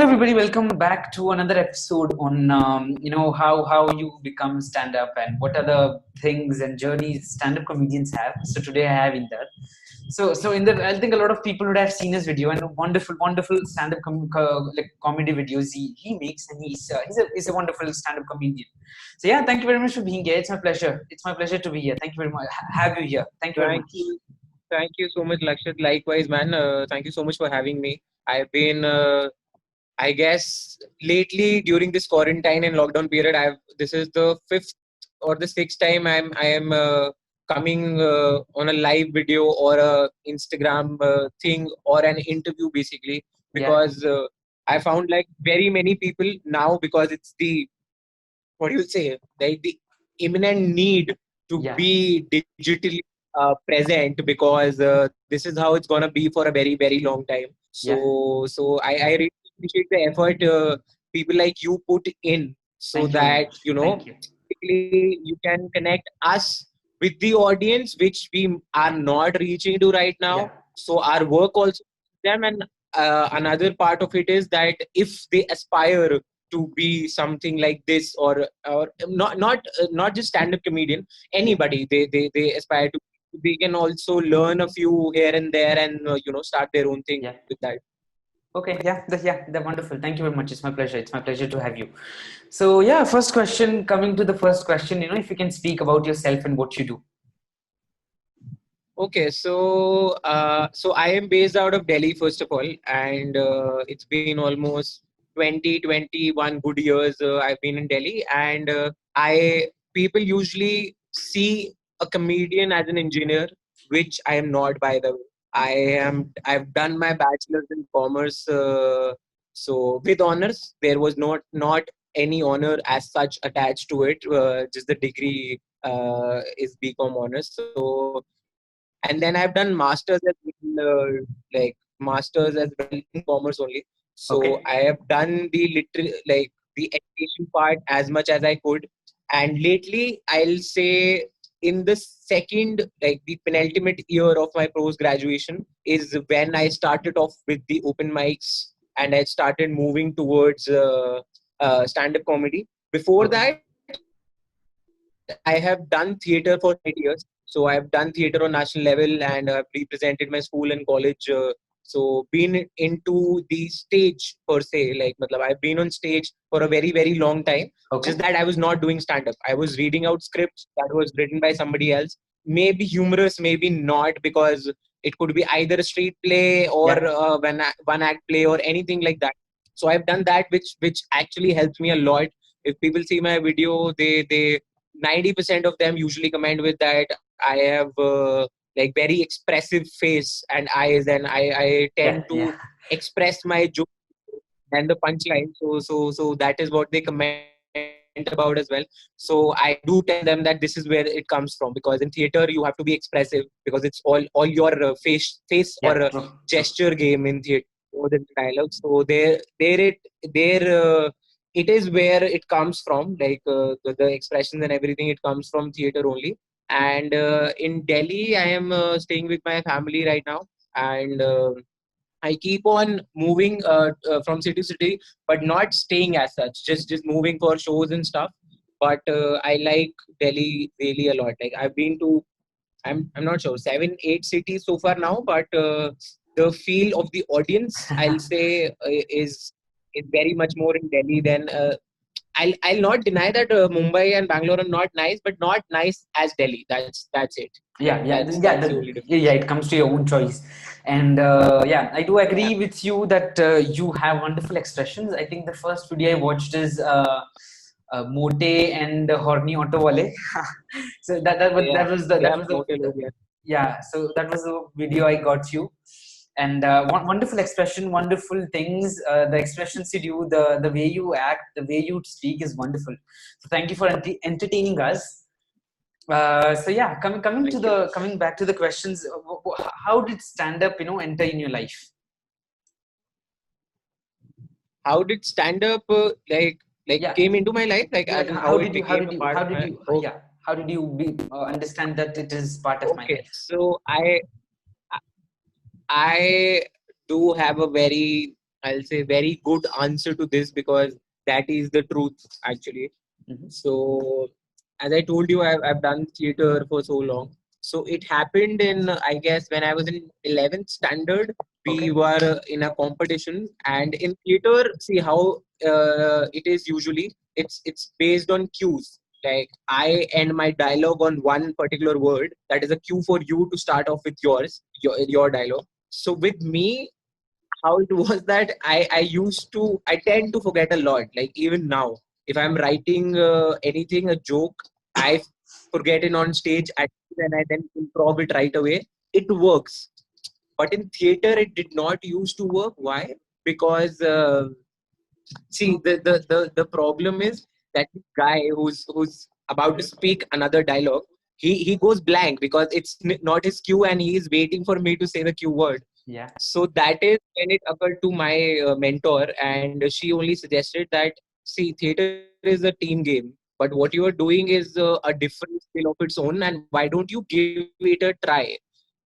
everybody, welcome back to another episode on how you become stand up and what are the things and journeys stand up comedians have. So today I have Inder. So Inder, I think a lot of people would have seen his video and wonderful stand up like comedy videos he makes, and he's a wonderful stand up comedian. So yeah, thank you very much for being here. It's my pleasure. It's my pleasure to be here. Thank you very much. Have you here. Thank you very Thank much. you. Thank you so much, Lakshit. Likewise, man. Thank you so much for having me. I've been, I guess, lately during this quarantine and lockdown period, this is the fifth or the sixth time I am coming on a live video or a Instagram thing or an interview basically, Yeah, because I found like very many people now, because it's the, what do you say, the imminent need to yeah, be digitally present, because this is how it's gonna be for a very long time. yeah. So I really appreciate the effort people like you put in, so Thank you very that much. Thank you. basically you can connect us with the audience which we are not reaching to right Yeah, now. So our work also them, and another part of it is that if they aspire to be something like this, or not just stand up comedian, yeah. anybody they aspire to, they can also learn a few here and there, and start their own thing Yeah. with that. Okay. Yeah. They're wonderful. Thank you very much. It's my pleasure. It's my pleasure to have you. So yeah, first question. Coming to the first question, if you can speak about yourself and what you do. Okay, so I am based out of Delhi first of all, and it's been almost 20-21 good years I've been in Delhi, and I people usually see a comedian as an engineer, which I am not, by the way. I've done my bachelor's in commerce, so with honors. There was not any honor as such attached to it. Just the degree is BCom honors. And then I've done masters as well, like masters as well in commerce only. So Okay. I have done the like the education part as much as I could. And lately, I'll say in the second, like the penultimate year of my post graduation, is when I started off with the open mics, and I started moving towards stand up comedy. Before Okay. that, I have done theater for 8 years. So I have done theater on national level, and represented my school and college. So been into the stage per se, like matlab, I've been on stage for a very long time. Just Okay. that I was not doing stand up. I was reading out scripts that was written by somebody else. Maybe humorous, maybe not, because it could be either a street play or Yeah. one act play or anything like that. So I've done that, which actually helps me a lot. If people see my video, they 90% of them usually comment with that I have like very expressive face and eyes, and I tend Yeah. to Yeah. express my joke and the punchline. So that is what they comment about as well. So I do tell them that this is where it comes from, because in theater you have to be expressive, because it's all your face or Yeah. True. True. gesture game in theater more than dialogue. So there it is where it comes from, like the expressions and everything. It comes from theater only. And in Delhi, I am staying with my family right now, and I keep on moving from city to city, but not staying as such. Just moving for shows and stuff. But I like Delhi really a lot. Like I've been to, I'm not sure, 7-8 cities so far now. But the feel of the audience, I'll say, is very much more in Delhi than. I'll not deny that Mumbai and Bangalore are not nice, but not nice as Delhi. That's it. Like Yeah. Yeah. that's Yeah. the only Yeah. difference. It comes to your own choice, and yeah, I do Yeah. agree with you that you have wonderful expressions. I think the first video I watched is Mote and Horny Auto Wale. So Yeah, that yeah, was Motel the Orion. yeah. So that was the video I got you. And wonderful expression, wonderful things. The expressions you do, the way you act, the way you speak is wonderful. So thank you for entertaining us. So yeah, Thank you. coming back to the questions. How did stand up enter in your life? How did stand up like Yeah, came into my life, like like as in how it became a part how of did my. you Oh, yeah how did you understand that it is part of my okay. life? So I do have a very I'll say very good answer to this, because that is the truth actually. Mhm. So, as I told you, I've done theater for so long. So it happened in, I guess, when I was in 11th standard, we Okay. were in a competition. And in theater, see how it is usually, it's based on cues. Like I end my dialogue on one particular word. That is a cue for you to start off with your dialogue. So with me, how it was that I tend to forget a lot. Like even now, if I'm writing anything, a joke, I forget it on stage and I then improv it right away. It works. But in theater, it did not used to work. Why? Because see, the problem is that the guy who's about to speak another dialogue, he goes blank because it's not his cue, and he is waiting for me to say the cue word. Yeah. So that is when it occurred to my mentor, and she only suggested that, see, theater is a team game, but what you are doing is a different skill of its own, and why don't you give it a try?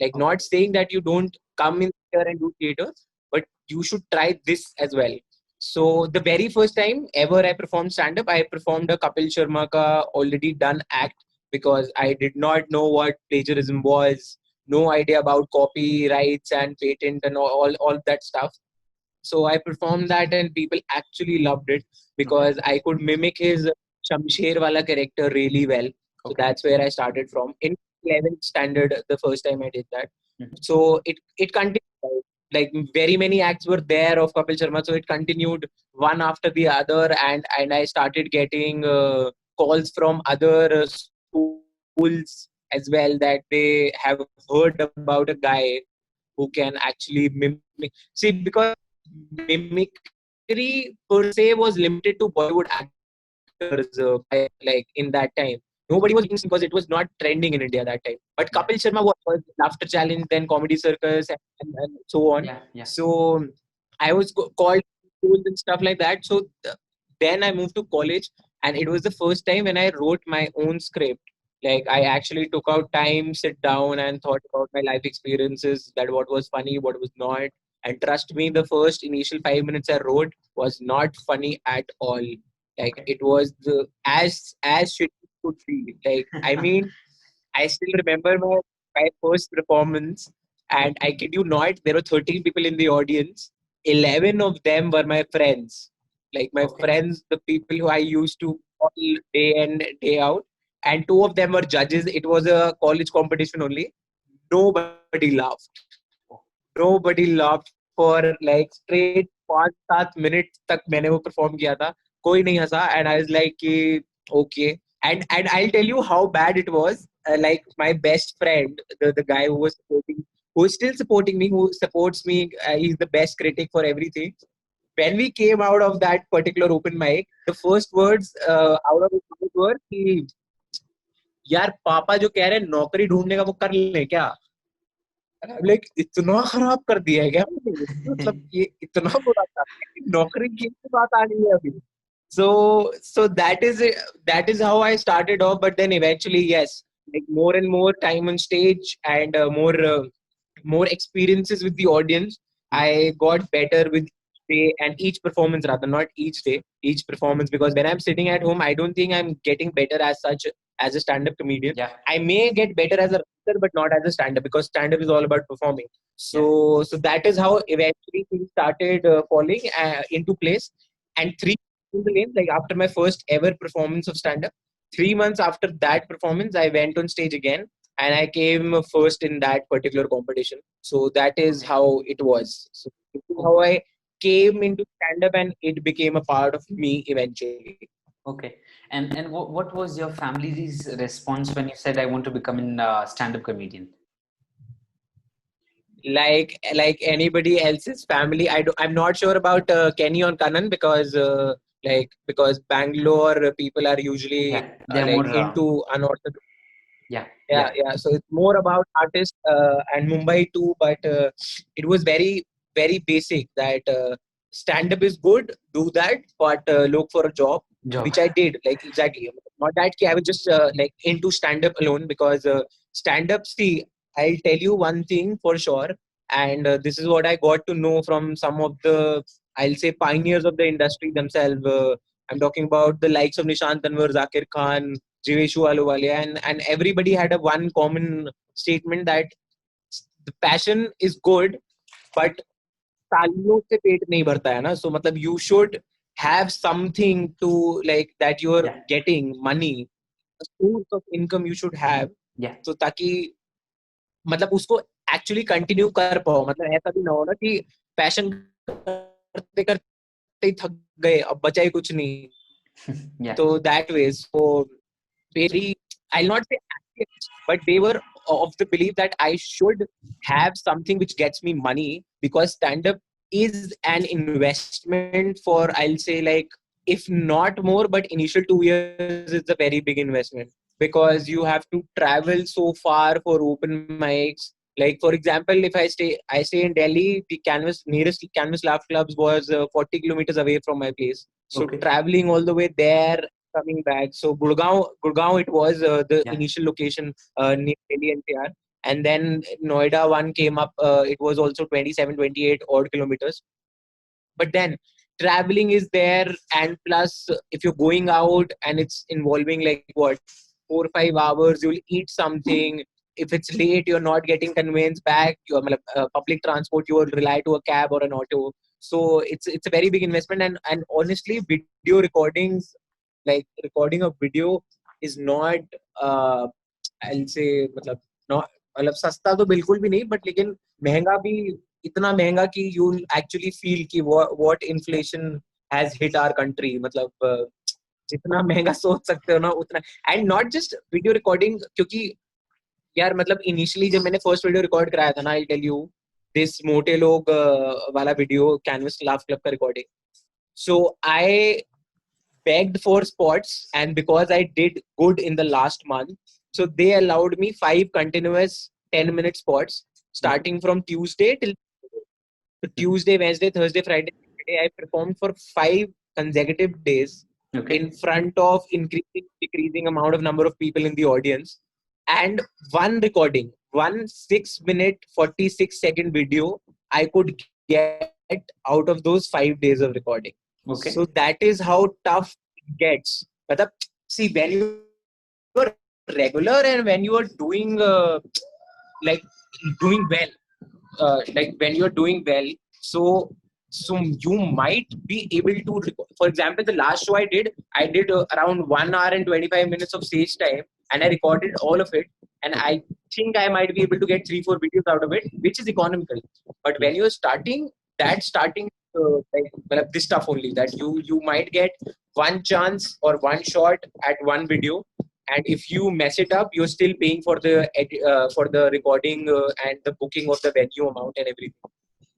Like, not saying that you don't come in here and do theater, but you should try this as well. So the very first time ever I performed stand up, I performed a Kapil Sharma ka already done act, because I did not know what plagiarism was, no idea about copyrights and patent and all that stuff. So I performed that and people actually loved it, Okay. because I could mimic his Shamsher wala character really well. So Okay. that's where I started from. In 11th standard, the first time I did that. Mhm. So it continued. Like very many acts were there of Kapil Sharma, so it continued one after the other, and I started getting calls from other schools as well, that they have heard about a guy who can actually mimic. See, because mimicry per se was limited to Bollywood actors by like in that time. Nobody was doing this because it was not trending in India that time. But Kapil Yeah. Sharma was Laughter Challenge, then Comedy Circus, and so on. Yeah. Yeah. So I was called schools and stuff like that. So then I moved to college, and it was the first time when I wrote my own script. Like I actually took out time, sit down, and thought about my life experiences, that what was funny, what was not. And trust me, the first initial 5 minutes I wrote was not funny at all. Like Okay. it was as shit could be. Like I mean, I still remember my first performance, and I kid you not, there were 13 people in the audience. 11 of them were my friends. Like my Okay. friends, the people who I used to call day in, day out. And two of them were judges. It was a college competition only. Nobody laughed. Nobody laughed for like straight 5-7 minutes तक मैंने वो perform किया था. कोई नहीं हंसा, and I was like कि okay. And I'll tell you how bad it was. Like my best friend, the guy who is still supporting me, who supports me, he's the best critic for everything. When we came out of that particular open mic, the first words out of his mouth were कि यार पापा जो कह रहे हैं नौकरी ढूंढने का वो कर ले क्या. लाइक इतना खराब कर दिया है क्या मैंने? मतलब ये इतना बुरा था, नौकरी की बात आ गई है अभी. So that is how I started off. But then eventually, yes, like more and more time on stage, and more experiences with the audience, I got better with each day and each performance, rather not each day, each performance. Because when I'm sitting at home, I don't think I'm getting better as such as a stand-up comedian. Yeah. I may get better as a writer, but not as a stand-up, because stand-up is all about performing. Yeah. So that is how eventually things started falling into place. And 3 months in the game, like after my first ever performance of stand-up, 3 months after that performance, I went on stage again, and I came first in that particular competition. So that is Okay. how it was. So this is how Oh, I came into stand-up, and it became a part of me eventually. okay. And what was your family's response when you said I want to become a stand-up comedian? Like anybody else's family, I'm not sure about Kenny or Kanan, because because Bangalore people are usually Yeah, they're more like into unorthodox. yeah, Yeah, yeah. yeah. So it's more about artists, and Mumbai too. But it was very basic that stand up is good, do that, but look for a job, Job. which I did. Like exactly. Not that I was just like into stand up alone, because stand up. See, I'll tell you one thing for sure, and this is what I got to know from some of the I'll say pioneers of the industry themselves. I'm talking about the likes of Nishant Tanwar, Zakir Khan, Jiveshu Ahluwalia, and everybody had a one common statement that the passion is good, but तालियों से पेट नहीं भरता है ना. So मतलब you should have something to like that you're Yeah. getting money, a source of income you should have. Yeah. So ताकि मतलब उसको एक्चुअली कंटिन्यू कर पाओ. मतलब ऐसा भी ना हो ना कि पैशन करते करते ही थक गए, अब बचा ही कुछ नहीं. Yeah. So that way, so very, I'll not say active, but they were of the belief that I should have something which gets me money, because stand-up is an investment for, I'll say, like, if not more, but initial 2 years is a very big investment, because you have to travel so far for open mics. Like, for example, if I stay in Delhi, the nearest Canvas Laugh Clubs was 40 kilometers away from my place. So Okay. traveling all the way there, coming back. So Gurgaon it was the Yeah. initial location near Delhi NCR. And then Noida one came up. It was also 27, 28 odd kilometers. But then traveling is there, and plus if you're going out and it's involving like what 4 or 5 hours, you'll eat something. If it's late, you're not getting conveyance back. You're public transport, you will rely to a cab or an auto. So it's a very big investment, and honestly, video recordings, like recording a video, is not I'll say मतलब not मतलब सस्ता तो बिल्कुल भी नहीं, but लेकिन महंगा भी इतना महंगा कि you actually feel कि what inflation has hit our country. मतलब जितना महंगा सोच सकते हो ना उतना. And not just video recording, क्योंकि यार मतलब initially जब मैंने first video record कराया था ना, I'll tell you, this मोटे लोग वाला video Canvas Laugh Club का recording. So I begged for spots, and because I did good in the last month, so they allowed me 5 continuous 10-minute spots starting from Tuesday till Tuesday, Wednesday, Thursday, Friday. I performed for 5 consecutive days in front of increasing, decreasing amount of number of people in the audience, and one recording, 1 6-minute 46-second video I could get out of those 5 days of recording. Okay. So that is how tough it gets. But see, when you are regular and when you are doing like doing well, like when you're doing well, so you might be able to record. For example, the last show I did around 1 hour and 25 minutes of stage time, and I recorded all of it, and I think I might be able to get 3-4 videos out of it, which is economical. But when you're starting, that starting like this stuff only, that you might get one chance or one shot at one video, and if you mess it up, you're still paying for the recording and the booking of the venue amount and everything.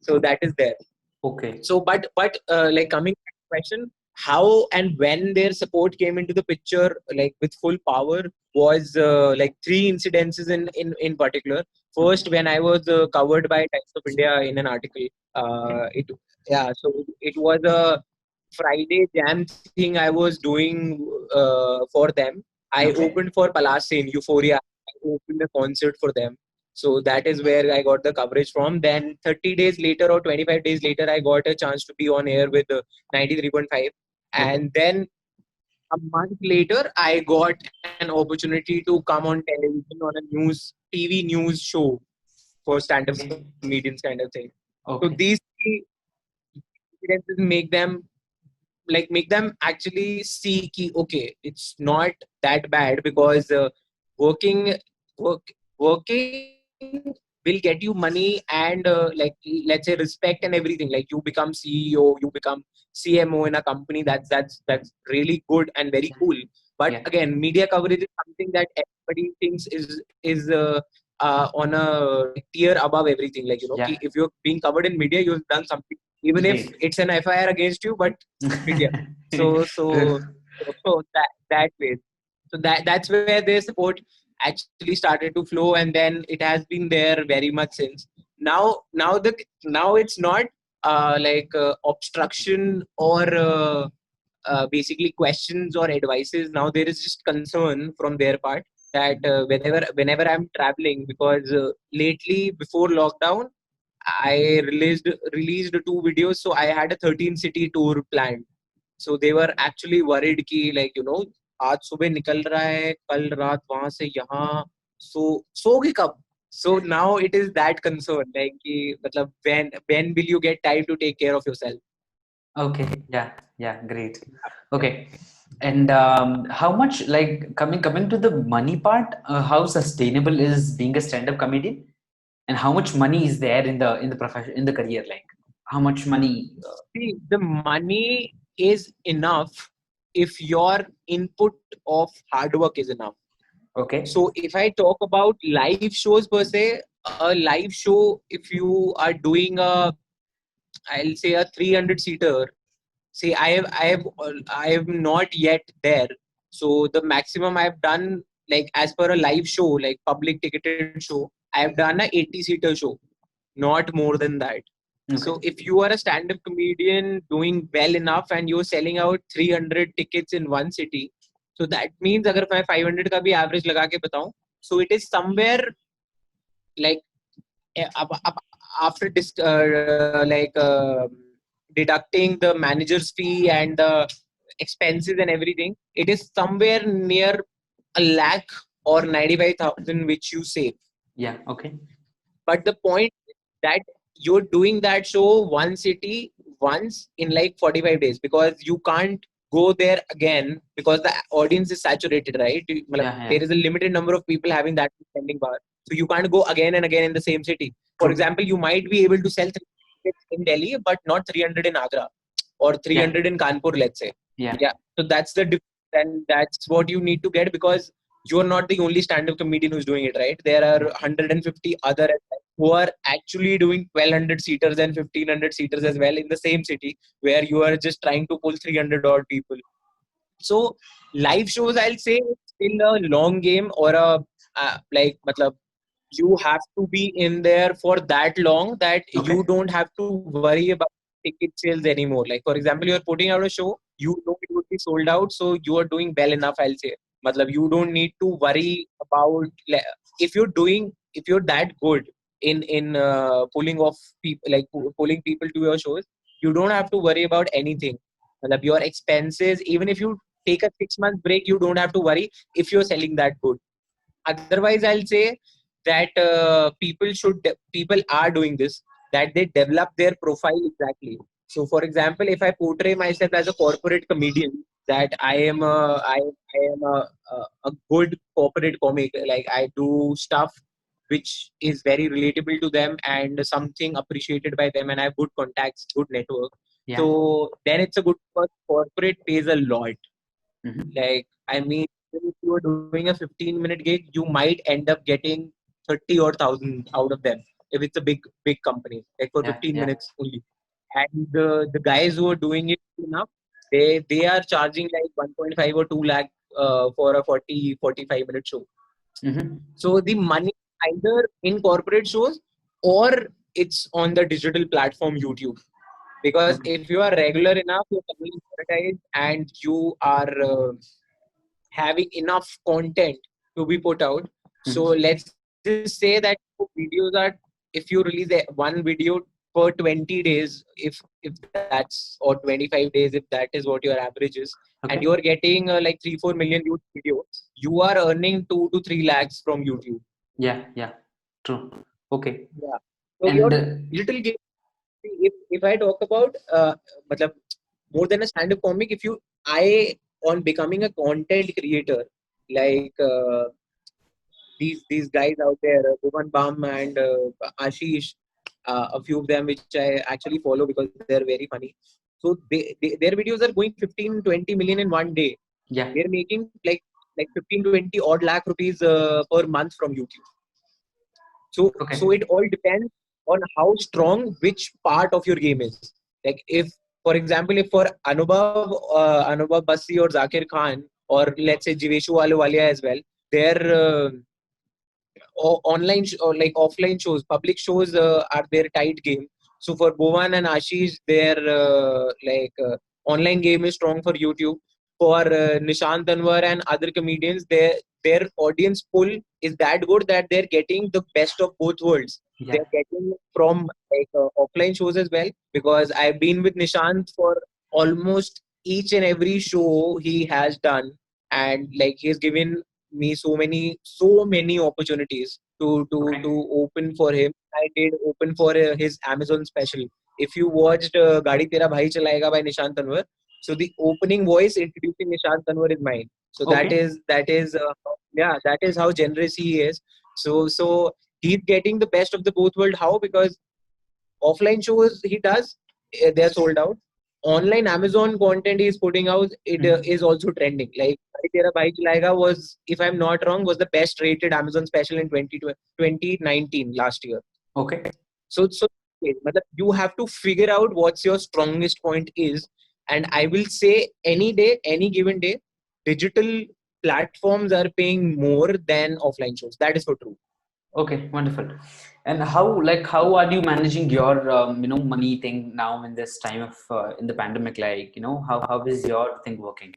So that is there. Okay. So but like coming to the question, how and when their support came into the picture like with full power was like 3 incidences in particular. First, when I was covered by Times of India in an article, so it was a Friday jam thing I was doing for them. I opened for Palace Sen, Euphoria. I opened a concert for them. So that is where I got the coverage from. Then 30 days later or 25 days later, I got a chance to be on air with 93.5. And then a month later, I got an opportunity to come on television on a TV news show for stand-up comedians kind of thing. So these three experiences make them actually see ki, okay, it's not that bad, because working working will get you money and like let's say respect and everything. Like you become CEO, you become CMO in a company. That's really good and very cool. But again, media coverage is something that everybody thinks is on a tier above everything. Like if you're being covered in media, you've done something, even if it's an FIR against you, but media. So that way. So that's where their support actually started to flow, and then it has been there very much since. Now it's not like obstruction or basically questions or advices. Now there is just concern from their part that whenever I'm traveling, because lately before lockdown I released 2 videos, so I had a 13 city tour planned. So they were actually worried कि like आज सुबह निकल रहा है, कल रात वहां से यहाँ, सोगे कब? So now it is that concern, like कि मतलब when will you get time to take care of yourself? Okay. Yeah. Great. Okay. And how much, like, coming to the money part, how sustainable is being a stand-up comedian, and how much money is there in the profession, in the career? Like, how much money? See, the money is enough if your input of hard work is enough. Okay. So if I talk about live shows per se, a live show, if you are doing I'll say a 300 seater. See, I have not yet there. So the maximum I've done, like as per a live show, like public ticketed show, I have done a 80 seater show, not more than that. Okay. So if you are a stand-up comedian doing well enough and you're selling out 300 tickets in one city, so that means अगर मैं 500 का भी average लगा के बताऊं, so it is somewhere like after deducting the manager's fee and the expenses and everything, it is somewhere near a lakh or 95,000 which you save. Yeah. Okay. But the point is that you're doing that show one city once in like 45 days, because you can't go there again because the audience is saturated, right? Yeah. There is a limited number of people having that spending power. So you can't go again and again in the same city. For True. example, you might be able to sell 300 in Delhi, but not 300 in Agra or 300 in Kanpur, let's say. Yeah. So that's the difference, and that's what you need to get, because you're not the only stand-up comedian who's doing it, right? There are 150 other who are actually doing 1200 seaters and 1500 seaters as well in the same city, where you are just trying to pull 300 odd people. So live shows, I'll say, it's still a long game, or a matlab, you have to be in there for that long that Okay. you don't have to worry about ticket sales anymore. Like for example, you're putting out a show, you know it would be sold out, so you are doing well enough, I'll say. Matlab, you don't need to worry about if you're that good in pulling off people, like pulling people to your shows, you don't have to worry about anything. Matlab, your expenses, even if you take a 6 month break, you don't have to worry if you're selling that good. Otherwise, I'll say that people are doing this, that they develop their profile exactly. So for example, if I portray myself as a corporate comedian, that I am a good corporate comic, like I do stuff which is very relatable to them and something appreciated by them, and I have good contacts, good network. Yeah. So then it's a good, because corporate pays a lot. Mhm. Like, I mean, if you are doing a 15-minute gig, you might end up getting 30 or thousand out of them if it's a big company, like for 15 Yeah. minutes only. And the guys who are doing it enough, they are charging like 1.5 or 2 lakh for a 45 minute show. Mm-hmm. So the money either in corporate shows or it's on the digital platform YouTube. Because Okay. if you are regular enough, you're coming monetized, and you are having enough content to be put out. So let's just say that videos are, if you release one video per 20 days, if that's, or 25 days, if that is what your average is, Okay. and you're getting like 3-4 million views video, you are earning 2 to 3 lakhs from YouTube. Yeah. True. Okay. Yeah. So And your little game, if I talk about matlab, more than a stand-up comic, if you I on becoming a content creator, like these guys out there, Bhuvan Bam and Ashish, a few of them which I actually follow because they're very funny. So their videos are going 15-20 million in one day. yeah. They're making like 15-20 odd lakh rupees per month from YouTube. So Okay. so it all depends on how strong which part of your game is. Like if, for example, if for Anubhav Bassi or Zakir Khan, or let's say Jiveshu Ahluwalia as well, their online or like offline shows, public shows are their tight game. So for Bhuvan and Ashish, their online game is strong for YouTube. For Nishant Tanwar and other comedians, their audience pull is that good that they're getting the best of both worlds. Yeah. They're getting from offline shows as well, because I've been with Nishant for almost each and every show he has done, and like he has given me so many opportunities to Okay. open for him. I did open for his Amazon special. If you watched Gaadi Tera Bhai Chalayega by Nishant Tanwar, so the opening voice introducing Nishant Tanwar is mine. So Okay. yeah, that is how generous he is. So he's getting the best of the both world. How? Because offline shows he does, they're sold out. Online Amazon content he's putting out, it Mhm. is also trending. Like Bhai Tera Bhai Chalayega was, if I'm not wrong, was the best rated Amazon special in 2019 last year. Okay. So matlab, you have to figure out what's your strongest point is, and I will say any day, any given day, digital platforms are paying more than offline shows. That is for true. Okay, wonderful. And how are you managing your money thing now in this time of in the pandemic? Like, how is your thing working?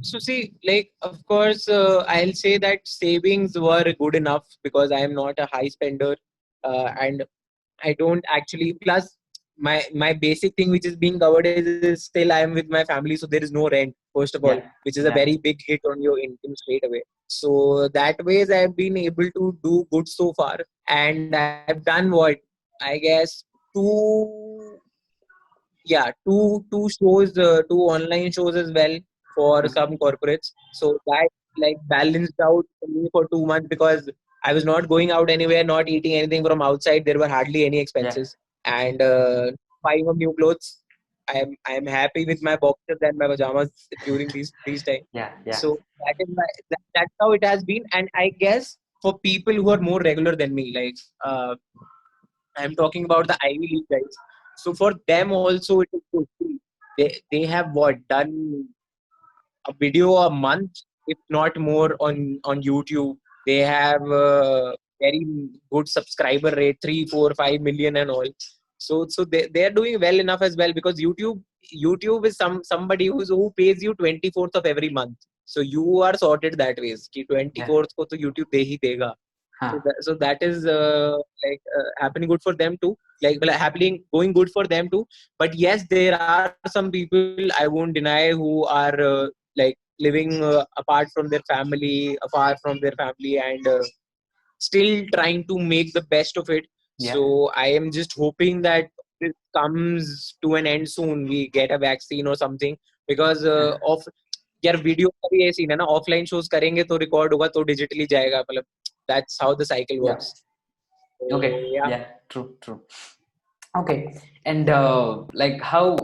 So see, like of course, I'll say that savings were good enough because I am not a high spender, and I don't actually. Plus, my basic thing which is being covered is still I am with my family, so there is no rent. First of all, Yeah, which is a yeah, very big hit on your income straight away. So that ways I've been able to do good so far, and I've done what I guess two two shows, two online shows as well for okay, some corporates. So that like balanced out for me for 2 months because I was not going out anywhere, not eating anything from outside. There were hardly any yeah, expenses, and buying of new clothes. I am happy with my boxers and my pajamas during these times. yeah, yeah, So that's how it has been, and I guess for people who are more regular than me, like I'm talking about the Ivy League guys. So for them also it is good. They have what done a video a month, if not more, on YouTube. They have very good subscriber rate, 3, 4, 5 million and all. So they are doing well enough as well because YouTube is somebody who pays you 24th of every month. So you are sorted that ways. कि yeah. 24th को तो YouTube दे ही देगा. Huh. So that is happening good for them too, like happening going good for them too. But yes, there are some people I won't deny who are like living apart from their family, afar from their family, and still trying to make the best of it. Yeah, So I am just hoping that it comes to an end soon, we get a vaccine or something, because yeah, of यार video का भी ये scene है ना, offline shows करेंगे तो record होगा तो डिजिटली जाएगा, मतलब that's how the cycle yeah. works. So Okay, yeah. yeah, true, true. Okay, and how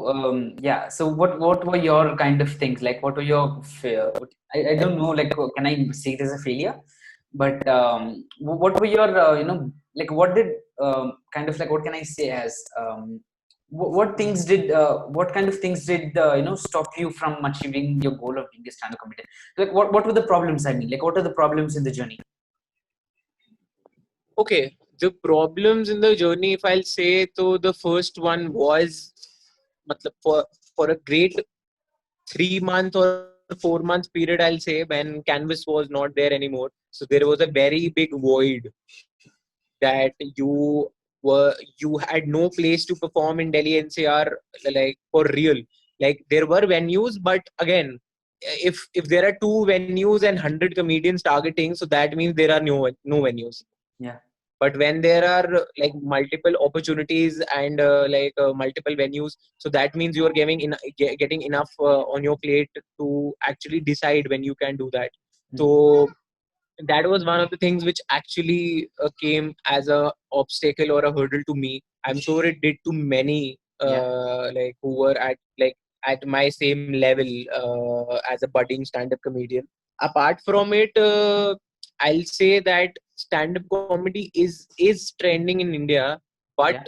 yeah. So what were your kind of things? Like, what were your I don't know. Like, can I see it as a failure? But what were your like what did kind of like what can I say as what things did what kind of things did stop you from achieving your goal of being a stand-up comedian? Like, what were the problems? I mean, like, what are the problems in the journey? Okay, the problems in the journey, if I'll say, so the first one was, matlab, for a great 3 month or 4 months period, I'll say, when Canvas was not there anymore. So there was a very big void that you had no place to perform in Delhi NCR, like for real. Like there were venues, but again, if there are two venues and 100 comedians targeting, so that means there are no venues. Yeah, But when there are like multiple opportunities and multiple venues, so that means you are getting enough on your plate to actually decide when you can do that. mm, So that was one of the things which actually came as a obstacle or a hurdle to me. I'm sure it did to many yeah, like who were at my same level as a budding stand-up comedian. Apart from it, I'll say that stand-up comedy is trending in India, but yeah,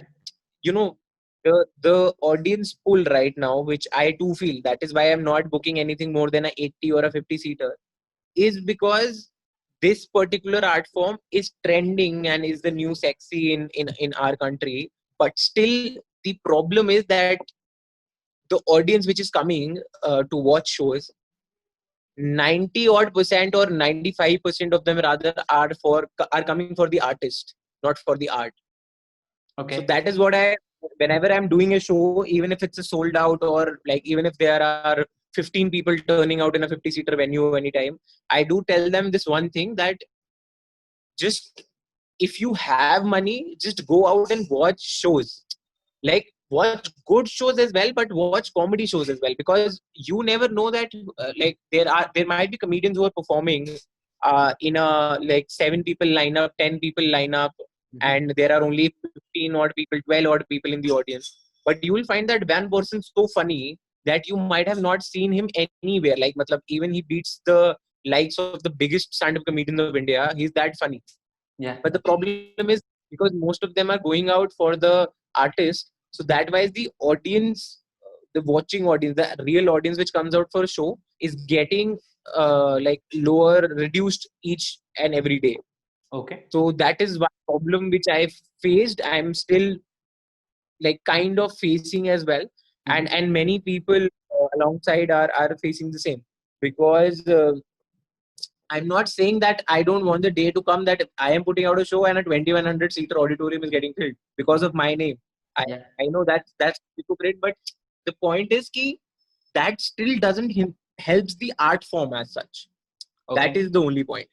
you know, the audience pool right now, which I too feel, that is why I'm not booking anything more than a 80 or a 50 seater, is because this particular art form is trending and is the new sexy in our country. But still, the problem is that the audience which is coming to watch shows, 90 odd percent or 95% of them rather are coming for the artist, not for the art. Okay. So that is what whenever I'm doing a show, even if it's a sold out, or like even if there are 15 people turning out in a 50-seater venue anytime, I do tell them this one thing, that just if you have money, just go out and watch shows. Like watch good shows as well, but watch comedy shows as well, because you never know that like there might be comedians who are performing in a like 7 people lineup, 10 people lineup, and there are only 15 odd people, 12 odd people in the audience. But you will find that one person so funny that you might have not seen him anywhere. Like, matlab, even he beats the likes of the biggest stand-up comedians of India. He's that funny. Yeah. But the problem is, because most of them are going out for the artist, so that why the audience, the watching audience, the real audience which comes out for a show is getting like lower, reduced each and every day. Okay. So that is one problem which I faced. I'm still like kind of facing as well, and many people alongside are facing the same, because I'm not saying that I don't want the day to come that I am putting out a show and a 2100 seater auditorium is getting filled because of my name. I, Yeah. I know that's hypocrite, but the point is ki that still doesn't helps the art form as such. That Okay. is the only point.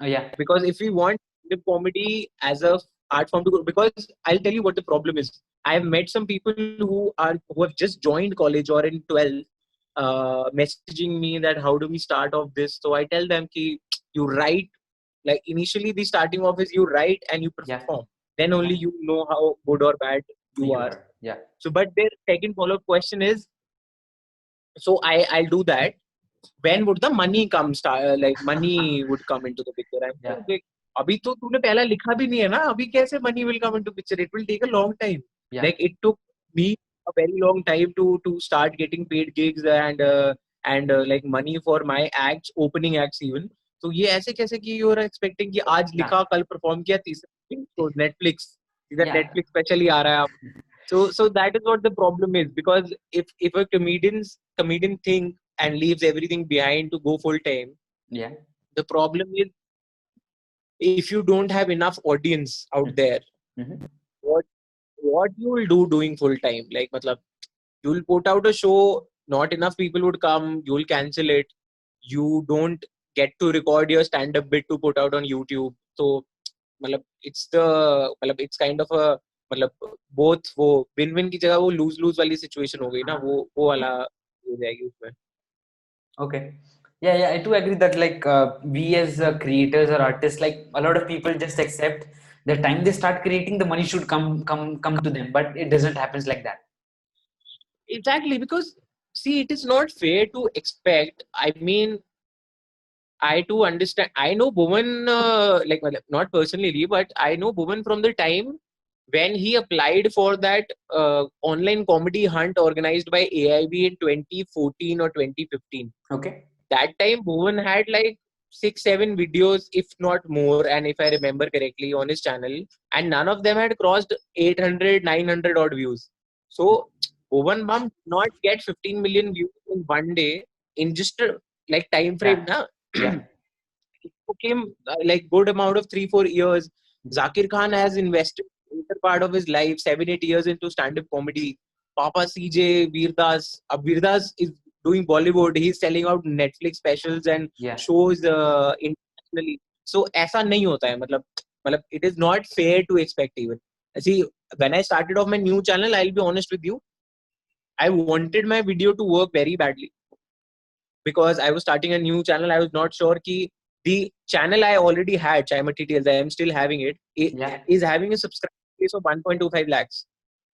Yeah. Because if we want the comedy as a art form to grow, because I'll tell you what the problem is. I've met some people who have just joined college or in 12th, messaging me that how do we start off this. So I tell them ki you write, like initially the starting off is you write and you Yeah. perform, then only you know how good or bad you are. Yeah. So but their second follow-up question is, so I'll do that, when would the money come, like money would come into the picture. I'm Yeah. like, अभी तो तूने पहला लिखा भी नहीं है ना, अभी कैसे money will come into picture? It will take a long time. Yeah. Like it took me a very long time to start getting paid gigs and like money for my acts, opening acts even. तो ये ऐसे कैसे कि you are expecting कि आज Yeah. लिखा कल perform किया तीसरे दिन तो Netflix, इधर Yeah. Netflix special ही आ रहा है आप. So that is what the problem is, because if a comedian think and leaves everything behind to go full time, Yeah. the problem is, if you don't have enough audience out there, Mhm. what what you will do doing full time? Like, matlab, you will put out a show, not enough people would come, you will cancel it. You don't get to record your stand-up bit to put out on YouTube. So, matlab, it's kind of a मतलब both वो win win की जगह वो lose lose वाली situation हो गई ना, वो वाला हो जाएगी उसमें. Okay. Yeah, I do agree that like we as creators or artists, like a lot of people just accept the time they start creating, the money should come to them, but it doesn't happen like that. Exactly, because see, it is not fair to expect. I mean, I do understand. I know Bhuvan, like not personally, but I know Bhuvan from the time when he applied for that online comedy hunt organized by AIB in 2014 or 2015. Okay. That time, Bhuvan had like 6-7 videos, if not more, and if I remember correctly, on his channel, and none of them had crossed 800, 900 odd views. So Bhuvan Bam did not get 15 million views in one day in just like time frame. Yeah. Na? Yeah. It took him like good amount of 3-4 years. Zakir Khan has invested later part of his life 7-8 years into stand-up comedy. Papa CJ, Veerdas. Veerdas is doing Bollywood. He's selling out Netflix specials and Yeah. shows internationally. So ऐसा नहीं होता है. मतलब it is not fair to expect even. See, when I started off my new channel, I'll be honest with you, I wanted my video to work very badly, because I was starting a new channel. I was not sure ki the channel I already had, Chaimati Tales, I am still having it, Yeah. is having a subscriber base of 1.25 lakhs.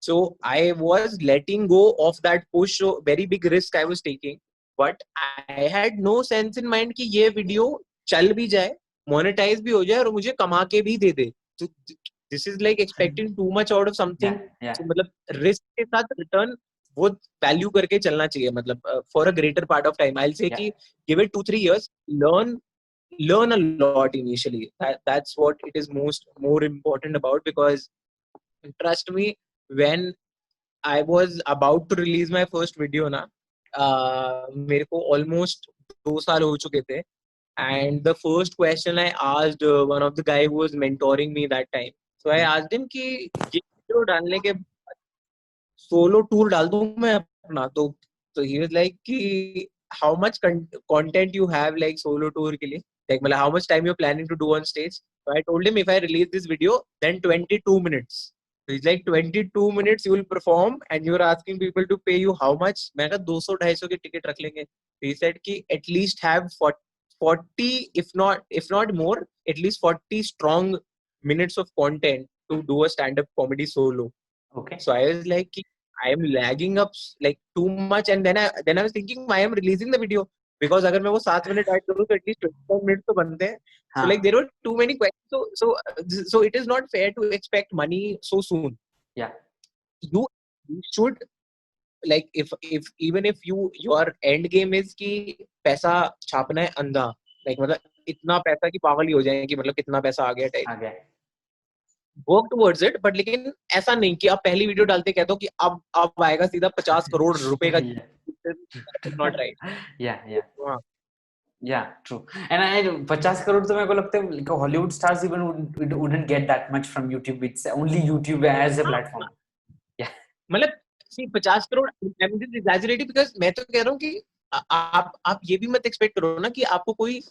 So I was letting go of that push, so very big risk I was taking. But I had no sense in mind कि ये video चल भी जाए, monetise भी हो जाए और मुझे कमा के भी दे दे. So this is like expecting too much out of something. Yeah. So मतलब risk के साथ return वो वैल्यू करके चलना चाहिए. मतलब for a greater part of time, I will say कि give it 2-3 years, learn a lot initially. That's what it is more important about, because trust me, when I was about to release my first video ना, मेरे को almost 2 साल हो चुके थे. And the first question I asked one of the guy who was mentoring me that time, so I asked him कि ये video डालने के सोलो टूर डाल दूं मैं अपना, तो ही वाज लाइक कि how much content you have like solo tour के लिए, like मतलब how much time you're planning to do on stage. So I told him if I release this video then 22 minutes. So he's like 22 minutes you will perform and you're asking people to pay you how much. मैं कहा 200-250 की ticket रख लेंगे. He said कि at least have 40 if not more, at least 40 strong minutes of content to do a stand up comedy solo. Okay. So I was like, I am lagging up like too much, and then I was thinking, I am releasing the video because अगर मैं वो 7 minute add करूँ तो at least 25 minutes तो बनते हैं. So like there were too many questions. So it is not fair to expect money so soon. Yeah. You should like if even if your end game is कि पैसा छापना है अंधा, like मतलब इतना पैसा कि पागल ही हो जाए कि मतलब कितना पैसा आ गया type. Work towards it, but लेकिन ऐसा नहीं कि आप पहली वीडियो डालते कहते हो कि अब आएगा सीधा 50 करोड़ रुपए का. Not right. Yeah, true. And I 50 crore तो मेरे को लगता है like Hollywood stars even wouldn't get that much from YouTube. It's only YouTube as a platform. Yeah. मतलब see 50 crore I'm just exaggerating because मैं तो कह रहा हूँ कि आप ये भी मत एक्सपेक्ट करो ना कि आपको कोई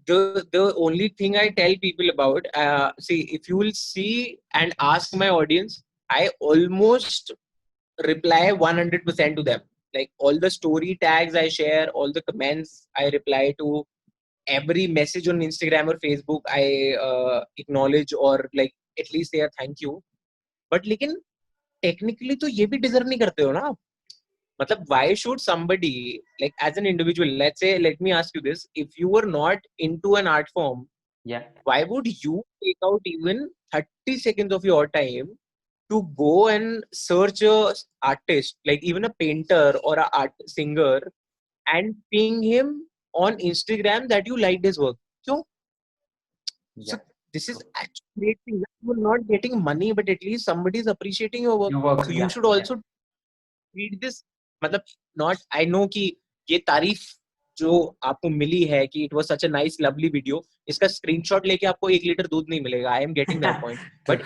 the only thing I tell people about, see, if you will see and ask my audience, I almost reply 100% to them. Like all the story tags I share, all the comments I reply to, every message on Instagram or Facebook I acknowledge or like at least say a thank you. But लेकिन technically तो ये भी deserve नहीं करते हो ना. मतलब why should somebody like as an individual, let's say, let me ask you this, if you were not into an art form, Yeah. why would you take out even 30 seconds of your time to go and search a artist, like even a painter or a art singer, and ping him on Instagram that you liked his work? So this is actually great thing. You're not getting money, but at least somebody is appreciating your work. So you should also treat this, मतलब not, I know कि ये तारीफ जो आपको मिली है कि it was such a nice lovely video, इसका screenshot लेके आपको 1 लीटर दूध नहीं मिलेगा. I am getting that point. But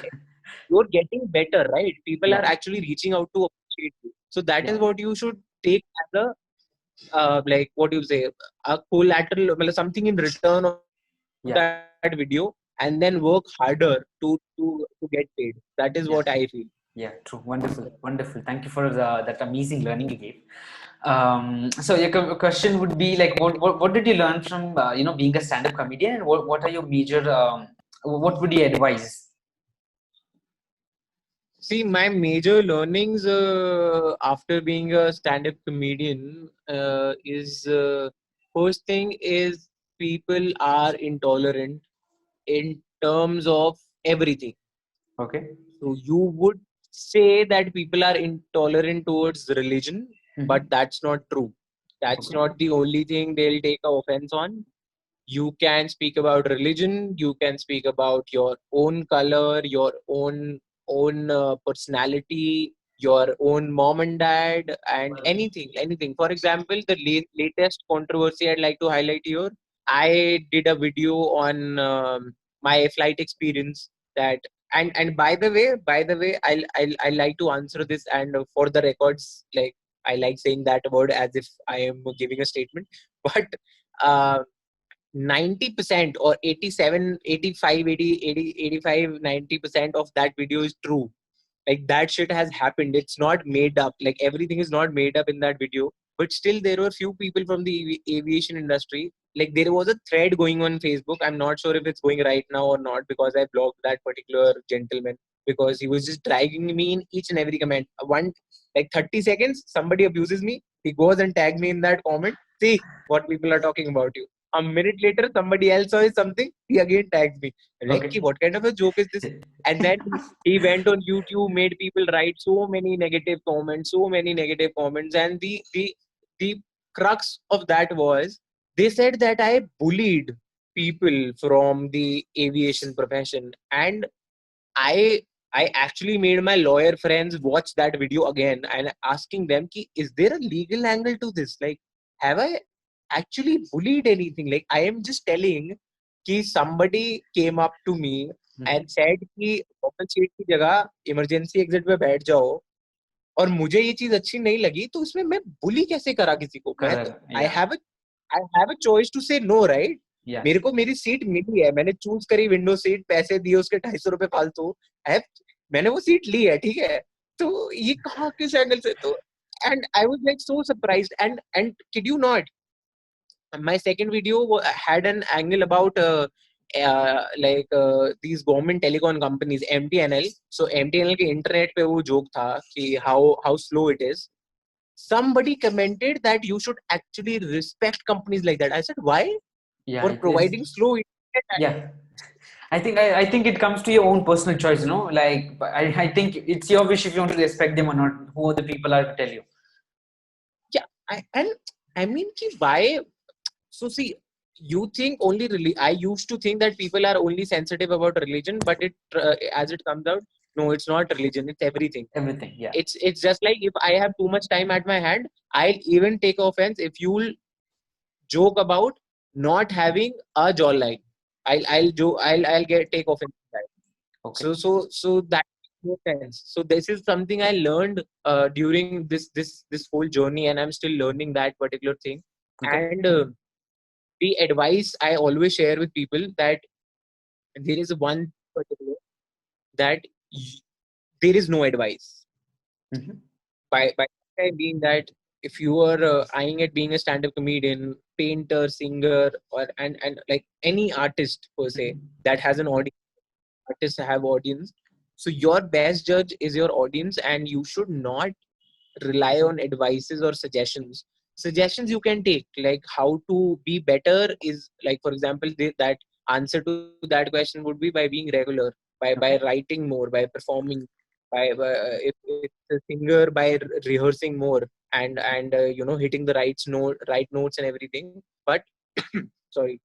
you're getting better, right? People are actually reaching out to appreciate you. So that is what you should take as a like what you say, a collateral, मतलब something in return of that video, and then work harder to get paid. That is what I feel. Yeah, true. Wonderful. Thank you for that amazing learning you gave. So your question would be like, what did you learn from being a stand-up comedian, and what are your major what would you advise? See, my major learnings after being a stand-up comedian is first thing is people are intolerant in terms of everything. Okay. So you would say that people are intolerant towards religion, but that's not true. That's not the only thing they'll take offense on. You can speak about religion, you can speak about your own color, your own personality, your own mom and dad, and anything. For example, the latest controversy I'd like to highlight here, I did a video on my flight experience. That and by the way, I like to answer this, and for the records, like I like saying that word as if I am giving a statement, but 90% or 87, 85, 80, 85, 90% of that video is true. Like that shit has happened. It's not made up. Like everything is not made up in that video. But still, there were few people from the aviation industry. Like there was a thread going on Facebook. I'm not sure if it's going right now or not because I blocked that particular gentleman because he was just dragging me in each and every comment. Like 30 seconds, somebody abuses me. He goes and tags me in that comment. See what people are talking about you. A minute later, somebody else saw something. He again tags me. Like, what kind of a joke is this? And then he went on YouTube, made people write so many negative comments, and the crux of that was they said that I bullied people from the aviation profession, and I actually made my lawyer friends watch that video again and asking them, ki, is there a legal angle to this? Like, have I actually bullied anything? Like, I am just telling कि somebody came up to me and said कि open seat की जगह emergency exit पे बैठ जाओ, और मुझे ये चीज अच्छी नहीं लगी, तो उसमें मैं बुली कैसे करा किसी को? मैं तो Yeah. I have a choice to say no, right? Yeah. मेरे को मेरी सीट मिली है, मैंने चूज करी विंडो सीट, पैसे दिए उसके 250 रुपए फालतू, मैंने वो सीट ली है, ठीक है? तो ये कहाँ किस एंगल से? तो and I was like so surprised, and kid you not, my second video had an angle about these government telecom companies, MTNL. So MTNL के internet पे वो joke था कि how slow it is. Somebody commented that you should actually respect companies like that. I said, why? Yeah, For it providing is. slow internet. Yeah. I think it comes to your own personal choice, you know. Like I think it's your wish if you want to respect them or not. Who the people are to tell you. Yeah, I mean, why? So see, you think only I used to think that people are only sensitive about religion, but as it comes out, no, it's not religion. It's everything. Everything. Yeah. It's just like if I have too much time at my hand, I'll even take offense if you'll joke about not having a jawline. I'll take offense to that. Okay. So that makes no sense. So this is something I learned during this whole journey, and I'm still learning that particular thing. Okay. And the advice I always share with people, that there is one particular, that there is no advice. Mm-hmm. By that I mean that if you are eyeing at being a stand-up comedian, painter, singer, or and like any artist per se that has an audience, artists have audience. So your best judge is your audience, and you should not rely on advices or suggestions. Suggestions you can take, like how to be better, is like, for example, that answer to that question would be by being regular, by writing more, by performing, by if it's a singer, by rehearsing more, and hitting the right notes and everything. But sorry,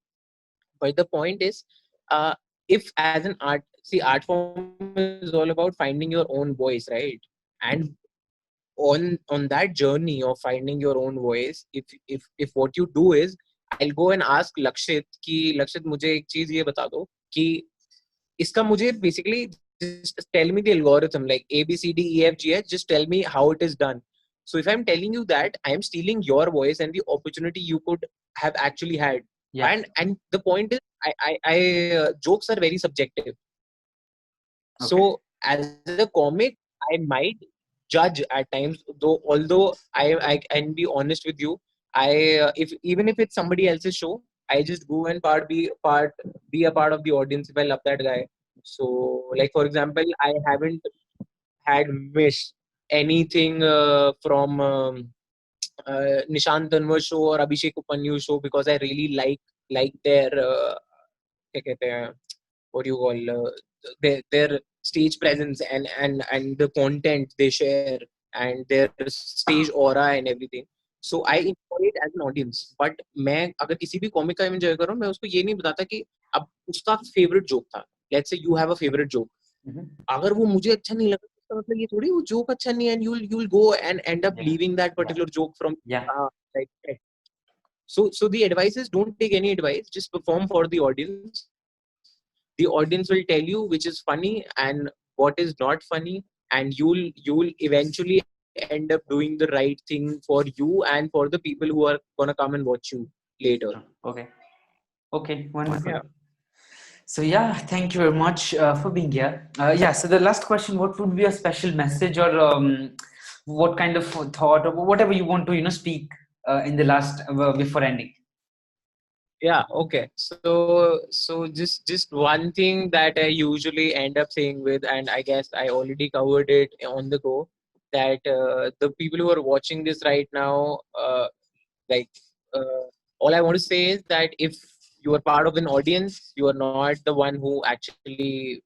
but the point is, uh, if as an art, see, art form is all about finding your own voice, right? And on that journey of finding your own voice, if what you do is, I'll go and ask Lakshit कि Lakshit मुझे एक चीज ये बता दो कि इसका मुझे basically just tell me the algorithm, like A B C D E F G H, just tell me how it is done. So if I'm telling you that, I am stealing your voice and the opportunity you could have actually had. Yeah. And the point is, I jokes are very subjective. Okay. So as a comic, I might judge at times, although I can be honest with you. If even if it's somebody else's show, I just go and be a part of the audience if I love that guy. So, like, for example, I haven't had missed anything from Nishant Tanwar show or Abhishek Upanyu show, because I really like their क्या कहते हैं, what do you call, their stage presence, and the content they share, and their stage aura and everything. So I enjoy it as an audience. But मैं अगर किसी भी comic का enjoy कर रहा हूँ, मैं उसको ये नहीं बताता कि अब उसका फेवरेट जोक था. Let's say you have a favourite joke, अगर वो मुझे अच्छा नहीं लगा, इसका मतलब ये थोड़ी वो जोक अच्छा नहीं है, and you'll go and end up leaving that particular joke from like. So the advice is, don't take any advice, just perform for the audience. The audience will tell you which is funny and what is not funny, and you'll eventually end up doing the right thing for you and for the people who are gonna come and watch you later. Okay, wonderful. Yeah. So yeah, thank you very much for being here. So the last question: what would be a special message, or what kind of thought, or whatever you want to speak in the last before ending? Yeah, okay. So just one thing that I usually end up saying with, and I guess I already covered it on the go, that the people who are watching this right now, like uh, all I want to say is that if you are part of an audience, you are not the one who actually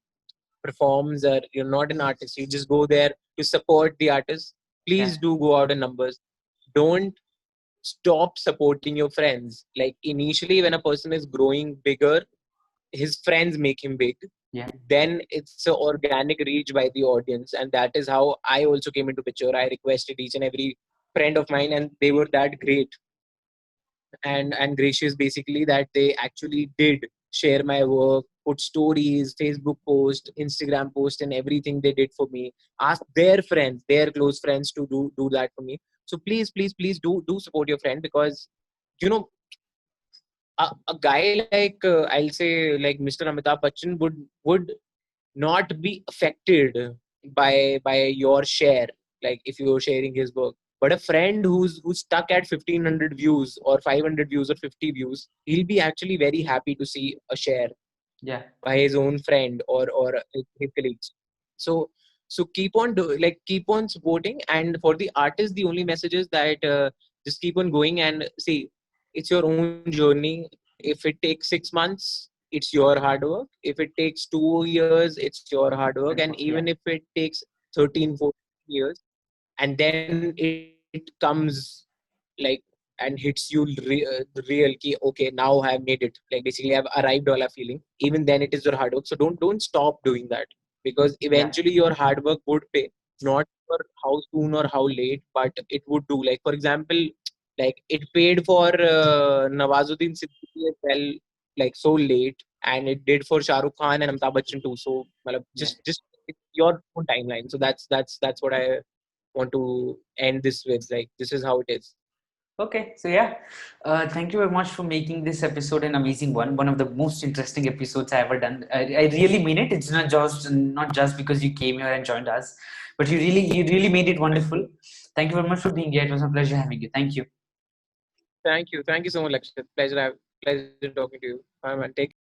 performs, or you're not an artist, you just go there to support the artist. Please do go out in numbers. Don't stop supporting your friends. Like, initially when a person is growing bigger, his friends make him big. Then it's an organic reach by the audience, and that is how I also came into picture. I requested each and every friend of mine, and they were that great and gracious, basically, that they actually did share my work, put stories, Facebook post, Instagram post, and everything they did for me. Ask their friends, their close friends, to do that for me. So please, please, please do support your friend, because you know a guy like I'll say like Mr. Amitabh Bachchan would not be affected by your share, like if you're sharing his work. But a friend who's stuck at 1500 views or 500 views or 50 views, he'll be actually very happy to see a share Yeah. by his own friend or his colleagues. So keep on keep on supporting. And for the artist, the only message is that just keep on going, and see, it's your own journey. If it takes 6 months, it's your hard work. If it takes 2 years, it's your hard work. And even Yeah. if it takes 13, 14 years, and then it comes like and hits you the real key, okay, now I have made it, like basically I've arrived wala feeling, even then it is your hard work. So don't stop doing that, because Yeah. eventually your hard work would pay. Not for how soon or how late, but it would do. Like for example, like it paid for Nawazuddin Siddiqui as well, like so late, and it did for Shah Rukh Khan and Amitabh Bachchan too. So matlab, Yeah. just it's your own timeline. So that's what I want to end this with. Like this is how it is. Okay, so yeah, thank you very much for making this episode an amazing one of the most interesting episodes I ever done. I really mean it. It's not just because you came here and joined us, but you really made it Thank wonderful. you. Thank you very much for being here. It was a pleasure having you. Thank you. Thank you. Thank you so much, Lakshit. Pleasure talking to you. Bye, man. Take care.